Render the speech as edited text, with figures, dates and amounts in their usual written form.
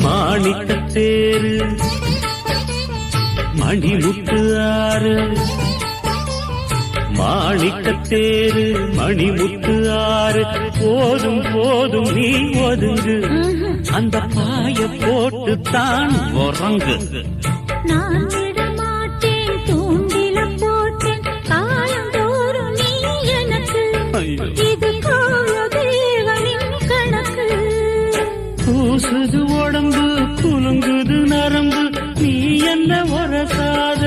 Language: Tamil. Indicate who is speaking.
Speaker 1: மாணிக்கத்தேரு மணிமுத்து ஆறு மாணிக்கத்தேரு மணிமுத்து ஆறு போதும் போதும் நீ ஒதுங்கு அந்த பாய போட்டு தான் உறங்கு
Speaker 2: நான் விட மாட்டேன் தூண்டில போட்டேன் காலந்தோறும் நீ எனக்கு இது கால தேவனின் கணக்கு
Speaker 1: பூசுது உடம்பு குலுங்குது நரம்பு நீ என்ன வரசாத